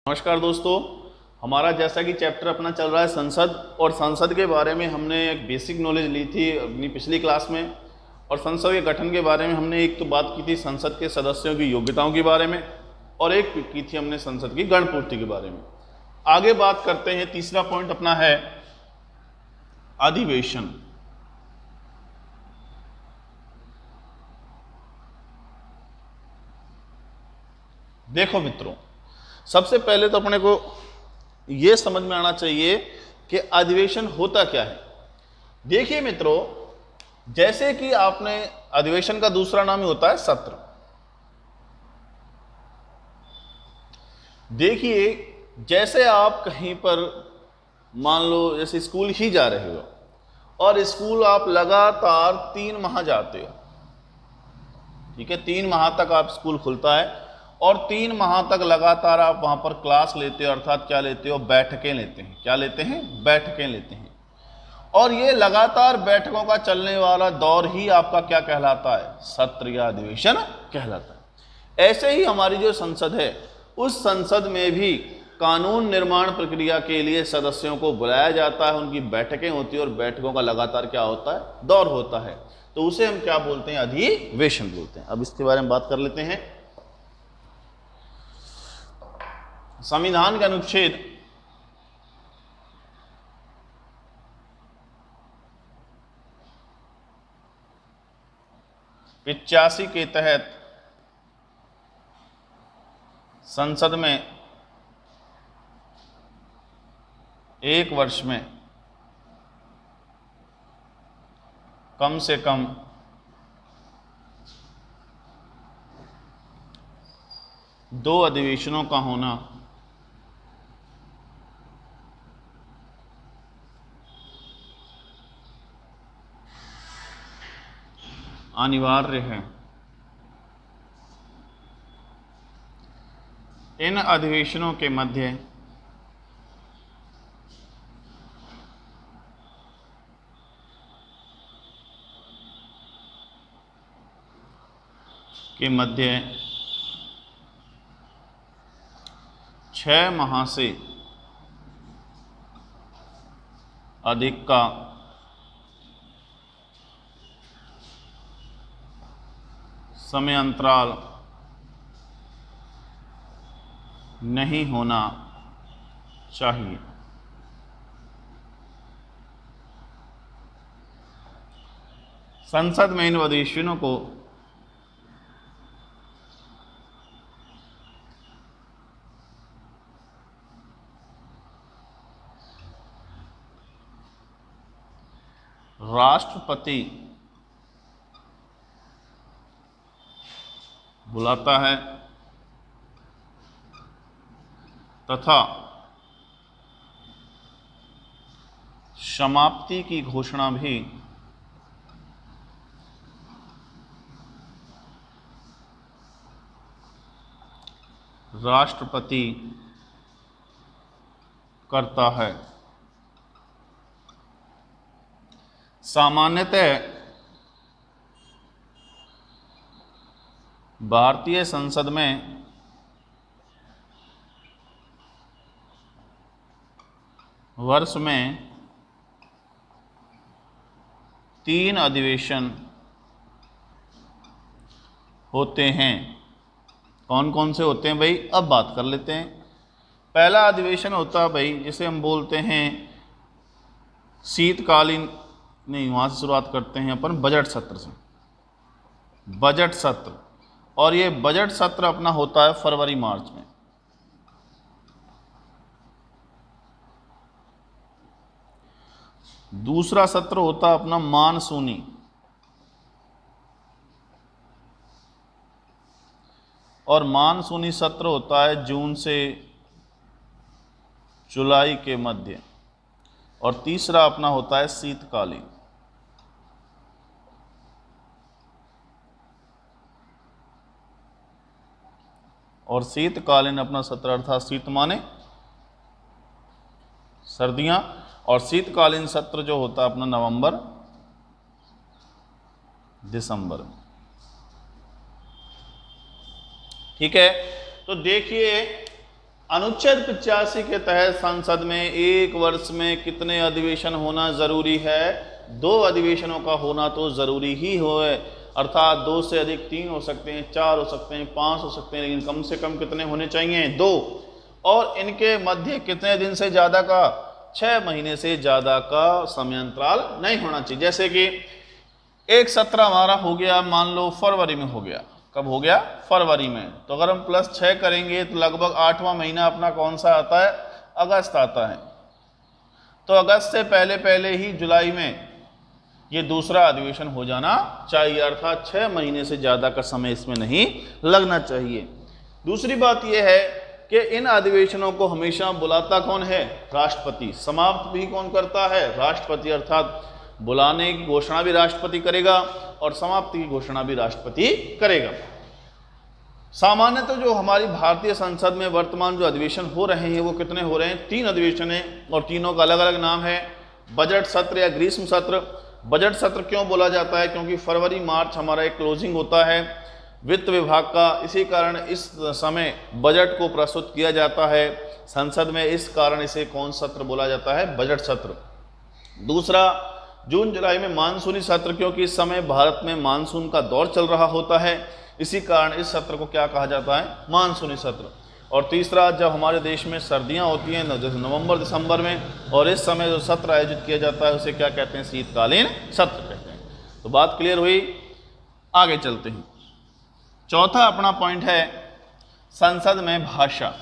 नमस्कार दोस्तों, हमारा जैसा कि चैप्टर अपना चल रहा है संसद, और संसद के बारे में हमने एक बेसिक नॉलेज ली थी अपनी पिछली क्लास में। और संसद के गठन के बारे में हमने एक तो बात की थी संसद के सदस्यों की योग्यताओं के बारे में, और एक की थी हमने संसद की गणपूर्ति के बारे में। आगे बात करते हैं, तीसरा पॉइंट अपना है अधिवेशन। देखो मित्रों, सबसे पहले तो अपने को यह समझ में आना चाहिए कि अधिवेशन होता क्या है। देखिए मित्रों, जैसे कि आपने अधिवेशन का दूसरा नाम ही होता है सत्र। देखिए, जैसे आप कहीं पर मान लो जैसे स्कूल ही जा रहे हो, और स्कूल आप लगातार 3 माह जाते हो, ठीक है, 3 माह तक आप स्कूल खुलता है और 3 माह तक लगातार आप वहां पर क्लास लेते हो, अर्थात क्या लेते हो, बैठकें लेते हैं। क्या लेते हैं? बैठकें लेते हैं। और ये लगातार बैठकों का चलने वाला दौर ही आपका क्या कहलाता है? सत्र या अधिवेशन कहलाता है। ऐसे ही हमारी जो संसद है, उस संसद में भी कानून निर्माण प्रक्रिया के लिए सदस्यों को बुलाया जाता है, उनकी बैठकें होती है और बैठकों का लगातार क्या होता है? दौर होता है। तो उसे हम क्या बोलते हैं? अधिवेशन बोलते हैं। अब इसके बारे में बात कर लेते हैं। संविधान के अनुच्छेद 85 के तहत संसद में 1 वर्ष में कम से कम 2 अधिवेशनों का होना अनिवार्य है। इन अधिवेशनों के मध्य के मध्य 6 माह से अधिक का समय अंतराल नहीं होना चाहिए। संसद में इन अधिवेशनों को राष्ट्रपति बुलाता है तथा समाप्ति की घोषणा भी राष्ट्रपति करता है। सामान्यतः भारतीय संसद में वर्ष में 3 अधिवेशन होते हैं। कौन कौन से होते हैं भाई? अब बात कर लेते हैं। पहला अधिवेशन होता है भाई, जिसे हम बोलते हैं शीतकालीन, नहीं, वहाँ से शुरुआत करते हैं अपन बजट सत्र से। बजट सत्र, और ये बजट सत्र अपना होता है फरवरी मार्च में। दूसरा सत्र होता है अपना मानसूनी, और मानसूनी सत्र होता है जून से जुलाई के मध्य। और तीसरा अपना होता है शीतकालीन। और शीतकालीन अपना सत्र अर्थात शीत माने सर्दियां, और शीतकालीन सत्र जो होता है अपना नवंबर दिसंबर में। ठीक है, तो देखिए अनुच्छेद 85 के तहत संसद में एक वर्ष में कितने अधिवेशन होना जरूरी है? 2 अधिवेशनों का होना तो जरूरी ही हो, अर्थात 2 से अधिक 3 हो सकते हैं, 4 हो सकते हैं, 5 हो सकते हैं, लेकिन कम से कम कितने होने चाहिए? 2। और इनके मध्य कितने दिन से ज़्यादा का? 6 महीने से ज़्यादा का समयांतराल नहीं होना चाहिए। जैसे कि एक सत्र हमारा हो गया, मान लो फरवरी में हो गया। कब हो गया? फरवरी में। तो अगर हम +6 करेंगे तो लगभग 8वां महीना अपना कौन सा आता है? अगस्त आता है। तो अगस्त से पहले पहले ही जुलाई में ये दूसरा अधिवेशन हो जाना चाहिए, अर्थात 6 महीने से ज़्यादा का समय इसमें नहीं लगना चाहिए। दूसरी बात यह है कि इन अधिवेशनों को हमेशा बुलाता कौन है? राष्ट्रपति। समाप्त भी कौन करता है? राष्ट्रपति, अर्थात बुलाने की घोषणा भी राष्ट्रपति करेगा और समाप्ति की घोषणा भी राष्ट्रपति करेगा। सामान्यतः जो हमारी भारतीय संसद में वर्तमान जो अधिवेशन हो रहे हैं वो कितने हो रहे हैं? 3 अधिवेशन हैं और तीनों का अलग अलग नाम है। बजट सत्र या ग्रीष्म सत्र। बजट सत्र क्यों बोला जाता है? क्योंकि फरवरी मार्च हमारा एक क्लोजिंग होता है वित्त विभाग का, इसी कारण इस समय बजट को प्रस्तुत किया जाता है संसद में, इस कारण इसे कौन सत्र बोला जाता है? बजट सत्र। दूसरा, जून जुलाई में मानसूनी सत्र, क्योंकि इस समय भारत में मानसून का दौर चल रहा होता है, इसी कारण इस सत्र को क्या कहा जाता है? मानसूनी सत्र। और तीसरा, जब हमारे देश में सर्दियां होती हैं जैसे नवंबर दिसंबर में, और इस समय जो सत्र आयोजित किया जाता है उसे क्या कहते हैं? शीतकालीन सत्र कहते हैं। तो बात क्लियर हुई, आगे चलते हैं। चौथा अपना पॉइंट है संसद में भाषा।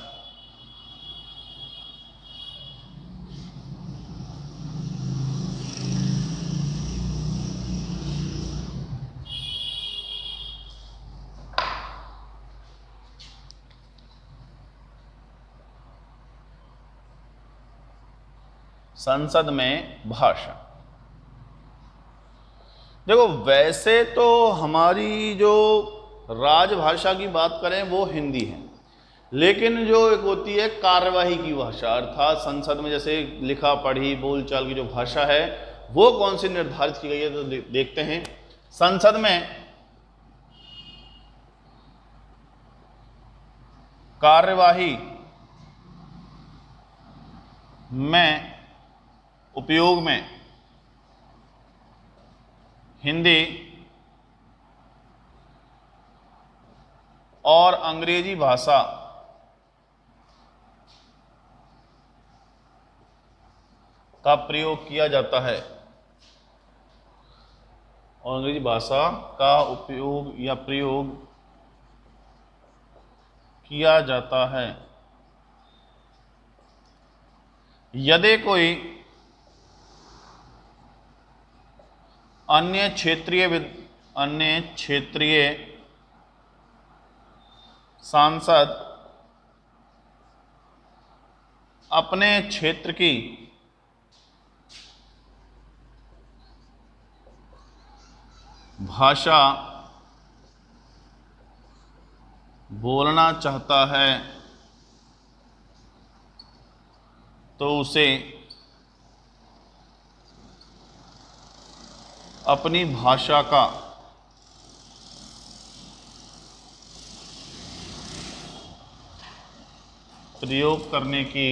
संसद में भाषा, देखो वैसे तो हमारी जो राजभाषा की बात करें वो हिंदी है, लेकिन जो एक होती है कार्यवाही की भाषा, अर्थात संसद में जैसे लिखा पढ़ी बोलचाल की जो भाषा है वो कौन सी निर्धारित की गई है, तो देखते हैं। संसद में कार्यवाही में उपयोग में हिंदी और अंग्रेजी भाषा का प्रयोग किया जाता है, और अंग्रेजी भाषा का उपयोग या प्रयोग किया जाता है यदि कोई अन्य क्षेत्रीय सांसद अपने क्षेत्र की भाषा बोलना चाहता है तो उसे अपनी भाषा का प्रयोग करने की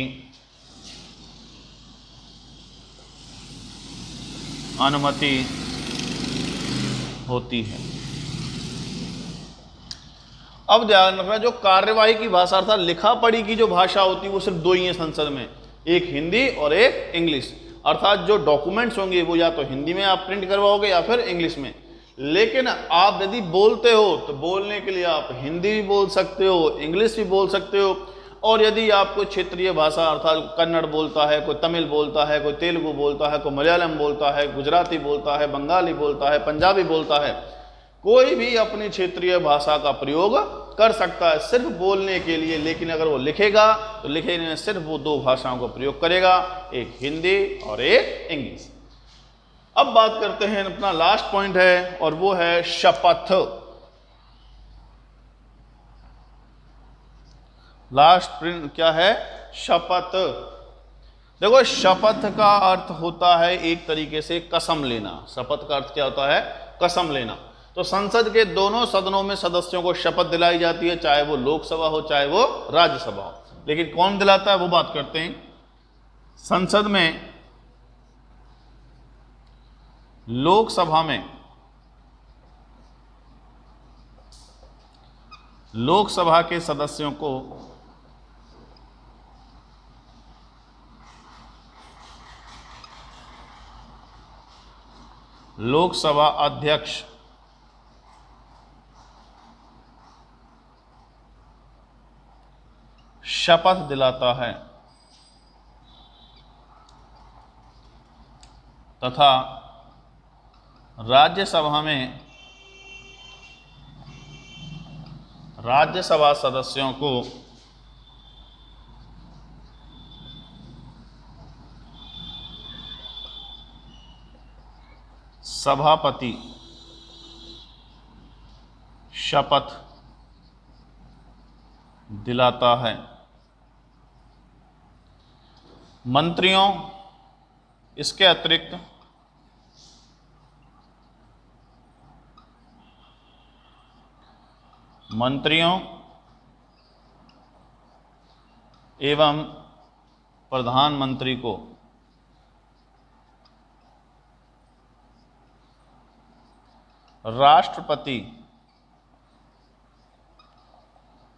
अनुमति होती है। अब ध्यान रखना, जो कार्यवाही की भाषा अर्थात लिखा पढ़ी की जो भाषा होती है वो सिर्फ 2 ही है संसद में, एक हिंदी और एक इंग्लिश। अर्थात जो डॉक्यूमेंट्स होंगे वो या तो हिंदी में आप प्रिंट करवाओगे या फिर इंग्लिश में, लेकिन आप यदि बोलते हो तो बोलने के लिए आप हिंदी भी बोल सकते हो, इंग्लिश भी बोल सकते हो, और यदि आपको क्षेत्रीय भाषा अर्थात कन्नड़ बोलता है, कोई तमिल बोलता है, कोई तेलुगु बोलता है, कोई मलयालम बोलता है, गुजराती बोलता है, बंगाली बोलता है, पंजाबी बोलता है, कोई भी अपनी क्षेत्रीय भाषा का प्रयोग कर सकता है सिर्फ बोलने के लिए। लेकिन अगर वो लिखेगा तो लिखने में सिर्फ वो 2 भाषाओं का प्रयोग करेगा, एक हिंदी और एक इंग्लिश। अब बात करते हैं, अपना लास्ट पॉइंट है और वो है शपथ। लास्ट प्रिंट क्या है? शपथ। देखो शपथ का अर्थ होता है एक तरीके से कसम लेना। शपथ का अर्थ क्या होता है? कसम लेना। तो संसद के दोनों सदनों में सदस्यों को शपथ दिलाई जाती है, चाहे वो लोकसभा हो चाहे वो राज्यसभा हो। लेकिन कौन दिलाता है वो बात करते हैं। संसद में, लोकसभा में, लोकसभा के सदस्यों को लोकसभा अध्यक्ष शपथ दिलाता है तथा राज्यसभा में राज्यसभा सदस्यों को सभापति शपथ दिलाता है। मंत्रियों, इसके अतिरिक्त मंत्रियों एवं प्रधानमंत्री को राष्ट्रपति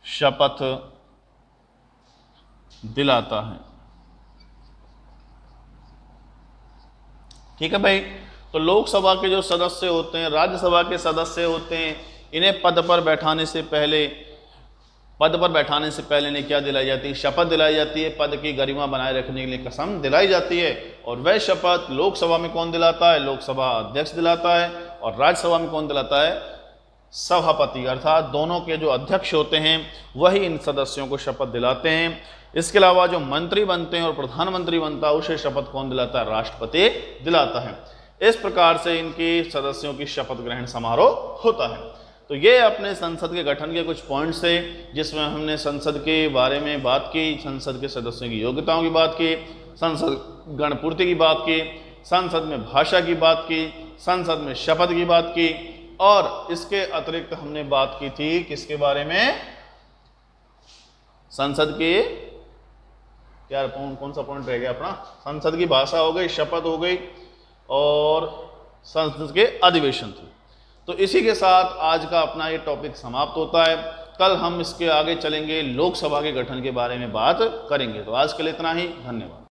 शपथ दिलाता है। ठीक है भाई। तो लोकसभा के जो सदस्य होते हैं, राज्यसभा के सदस्य होते हैं, इन्हें पद पर बैठाने से पहले इन्हें क्या दिलाई जाती है? शपथ दिलाई जाती है। पद की गरिमा बनाए रखने के लिए कसम दिलाई जाती है। और वह शपथ लोकसभा में कौन दिलाता है? लोकसभा अध्यक्ष दिलाता है। और राज्यसभा में कौन दिलाता है? सभापति, अर्थात दोनों के जो अध्यक्ष होते हैं वही इन सदस्यों को शपथ दिलाते हैं। इसके अलावा जो मंत्री बनते हैं और प्रधानमंत्री बनता है उसे शपथ कौन दिलाता है? राष्ट्रपति दिलाता है। इस प्रकार से इनकी सदस्यों की शपथ ग्रहण समारोह होता है। तो ये अपने संसद के गठन के कुछ पॉइंट्स थे जिसमें हमने संसद के बारे में बात की, संसद के सदस्यों की योग्यताओं की बात की, संसद गणपूर्ति की बात की, संसद में भाषा की बात की, संसद में शपथ की बात की, और इसके अतिरिक्त हमने बात की थी किसके बारे में? संसद के क्या कौन सा पॉइंट रह गया अपना? संसद की भाषा हो गई, शपथ हो गई और संसद के अधिवेशन थे। तो इसी के साथ आज का अपना ये टॉपिक समाप्त होता है। कल हम इसके आगे चलेंगे, लोकसभा के गठन के बारे में बात करेंगे। तो आज के लिए इतना ही, धन्यवाद।